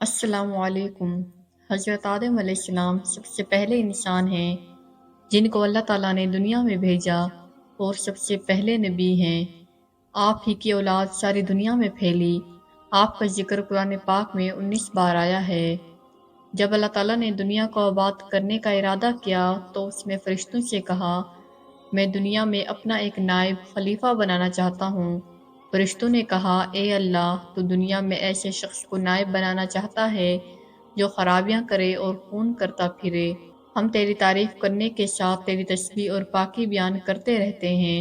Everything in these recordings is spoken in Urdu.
السلام علیکم۔ حضرت آدم علیہ السلام سب سے پہلے انسان ہیں جن کو اللہ تعالیٰ نے دنیا میں بھیجا اور سب سے پہلے نبی ہیں۔ آپ ہی کی اولاد ساری دنیا میں پھیلی۔ آپ کا ذکر قرآن پاک میں 19 بار آیا ہے۔ جب اللہ تعالیٰ نے دنیا کو آباد کرنے کا ارادہ کیا تو اس نے فرشتوں سے کہا، میں دنیا میں اپنا ایک نائب خلیفہ بنانا چاہتا ہوں۔ فرشتوں نے کہا، اے اللہ، تو دنیا میں ایسے شخص کو نائب بنانا چاہتا ہے جو خرابیاں کرے اور خون کرتا پھرے۔ ہم تیری تعریف کرنے کے ساتھ تیری تسبیح اور پاکی بیان کرتے رہتے ہیں۔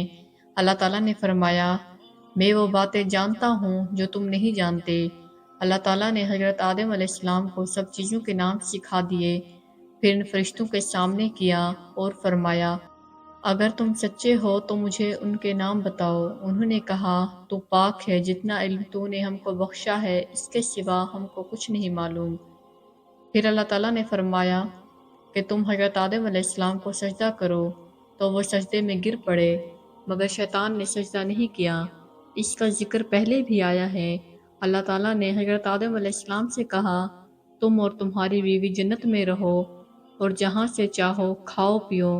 اللہ تعالیٰ نے فرمایا، میں وہ باتیں جانتا ہوں جو تم نہیں جانتے۔ اللہ تعالیٰ نے حضرت آدم علیہ السلام کو سب چیزوں کے نام سکھا دیے، پھر ان فرشتوں کے سامنے کیا اور فرمایا، اگر تم سچے ہو تو مجھے ان کے نام بتاؤ۔ انہوں نے کہا، تو پاک ہے، جتنا علم تو نے ہم کو بخشا ہے اس کے سوا ہم کو کچھ نہیں معلوم۔ پھر اللہ تعالیٰ نے فرمایا کہ تم حضرت آدم علیہ السلام کو سجدہ کرو، تو وہ سجدے میں گر پڑے، مگر شیطان نے سجدہ نہیں کیا۔ اس کا ذکر پہلے بھی آیا ہے۔ اللہ تعالیٰ نے حضرت آدم علیہ السلام سے کہا، تم اور تمہاری بیوی جنت میں رہو اور جہاں سے چاہو کھاؤ پیو،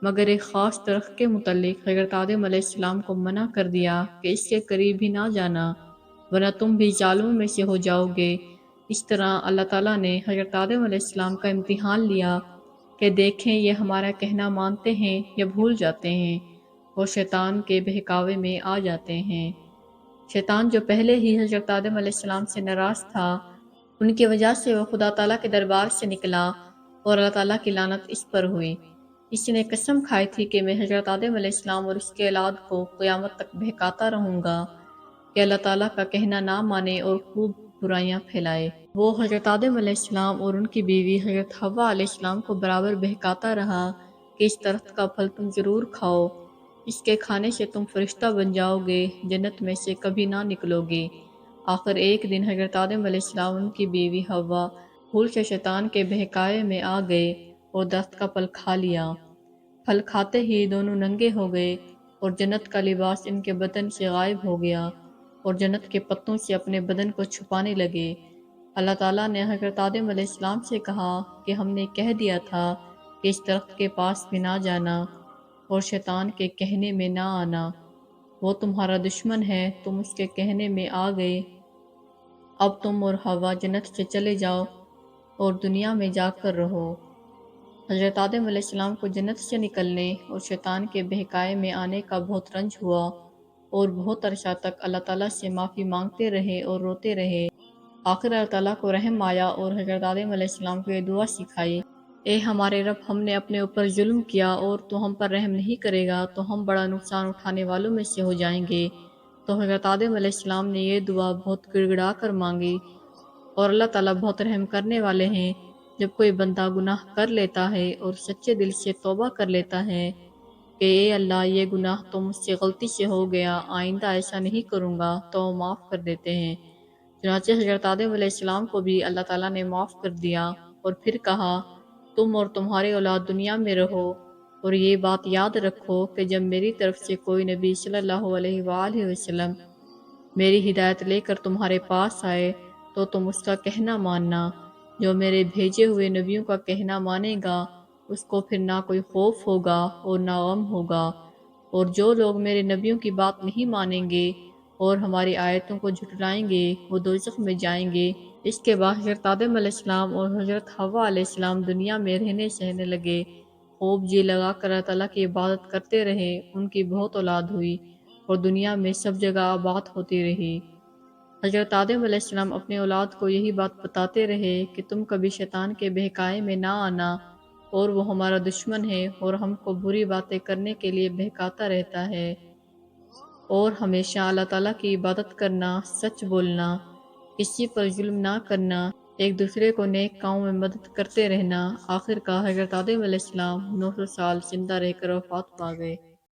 مگر ایک خاص درخت کے متعلق حضرت آدم علیہ السلام کو منع کر دیا کہ اس کے قریب بھی نہ جانا، ورنہ تم بھی ظالموں میں سے ہو جاؤ گے۔ اس طرح اللہ تعالیٰ نے حضرت آدم علیہ السلام کا امتحان لیا کہ دیکھیں یہ ہمارا کہنا مانتے ہیں یا بھول جاتے ہیں اور شیطان کے بہکاوے میں آ جاتے ہیں۔ شیطان جو پہلے ہی حضرت آدم علیہ السلام سے ناراض تھا، ان کی وجہ سے وہ خدا تعالیٰ کے دربار سے نکلا اور اللہ تعالیٰ کی لعنت اس پر ہوئی۔ اس نے قسم کھائی تھی کہ میں حضرت آدم علیہ السلام اور اس کے اولاد کو قیامت تک بہکاتا رہوں گا کہ اللہ تعالیٰ کا کہنا نہ مانے اور خوب برائیاں پھیلائے۔ وہ حضرت آدم علیہ السلام اور ان کی بیوی حضرت حوا علیہ السلام کو برابر بہکاتا رہا کہ اس درخت کا پھل تم ضرور کھاؤ، اس کے کھانے سے تم فرشتہ بن جاؤ گے، جنت میں سے کبھی نہ نکلو گے۔ آخر ایک دن حضرت آدم علیہ السلام اور ان کی بیوی حوا بھول سے شیطان کے بہکاوے میں آ گئے اور درخت کا پھل کھا لیا۔ پھل کھاتے ہی دونوں ننگے ہو گئے اور جنت کا لباس ان کے بدن سے غائب ہو گیا اور جنت کے پتوں سے اپنے بدن کو چھپانے لگے۔ اللہ تعالیٰ نے حضرت آدم علیہ السلام سے کہا کہ ہم نے کہہ دیا تھا کہ اس درخت کے پاس بھی نہ جانا اور شیطان کے کہنے میں نہ آنا، وہ تمہارا دشمن ہے، تم اس کے کہنے میں آ گئے، اب تم اور حوا جنت سے چلے جاؤ اور دنیا میں جا کر رہو۔ حضرت آدم علیہ السلام کو جنت سے نکلنے اور شیطان کے بہکائے میں آنے کا بہت رنج ہوا اور بہت عرصہ تک اللہ تعالیٰ سے معافی مانگتے رہے اور روتے رہے۔ آخر اللہ تعالیٰ کو رحم آیا اور حضرت آدم علیہ السلام کو یہ دعا سکھائی، اے ہمارے رب، ہم نے اپنے اوپر ظلم کیا اور تو ہم پر رحم نہیں کرے گا تو ہم بڑا نقصان اٹھانے والوں میں سے ہو جائیں گے۔ تو حضرت آدم علیہ السلام نے یہ دعا بہت گڑ گڑا کر مانگی، اور اللہ تعالیٰ بہت رحم کرنے والے ہیں۔ جب کوئی بندہ گناہ کر لیتا ہے اور سچے دل سے توبہ کر لیتا ہے کہ اے اللہ، یہ گناہ تو مجھ سے غلطی سے ہو گیا، آئندہ ایسا نہیں کروں گا، تو وہ معاف کر دیتے ہیں۔ چنانچہ حضرت آدم علیہ السلام کو بھی اللہ تعالیٰ نے معاف کر دیا اور پھر کہا، تم اور تمہارے اولاد دنیا میں رہو اور یہ بات یاد رکھو کہ جب میری طرف سے کوئی نبی صلی اللہ علیہ وآلہ وسلم میری ہدایت لے کر تمہارے پاس آئے تو تم اس کا کہنا ماننا۔ جو میرے بھیجے ہوئے نبیوں کا کہنا مانے گا اس کو پھر نہ کوئی خوف ہوگا اور نہ غم ہوگا، اور جو لوگ میرے نبیوں کی بات نہیں مانیں گے اور ہماری آیتوں کو جھٹلائیں گے وہ دوزخ میں جائیں گے۔ اس کے بعد حضرت آدم علیہ السلام اور حضرت حوا علیہ السلام دنیا میں رہنے سہنے لگے، خوب جی لگا کر اللہ تعالیٰ کی عبادت کرتے رہے۔ ان کی بہت اولاد ہوئی اور دنیا میں سب جگہ آباد ہوتی رہی۔ حضرت آدم علیہ السلام اپنے اولاد کو یہی بات بتاتے رہے کہ تم کبھی شیطان کے بہکائے میں نہ آنا، اور وہ ہمارا دشمن ہے اور ہم کو بری باتیں کرنے کے لیے بہکاتا رہتا ہے، اور ہمیشہ اللہ تعالیٰ کی عبادت کرنا، سچ بولنا، کسی پر ظلم نہ کرنا، ایک دوسرے کو نیک کاموں میں مدد کرتے رہنا۔ آخر کار حضرت آدم علیہ السلام 900 سال زندہ رہ کر وفات پا گئے۔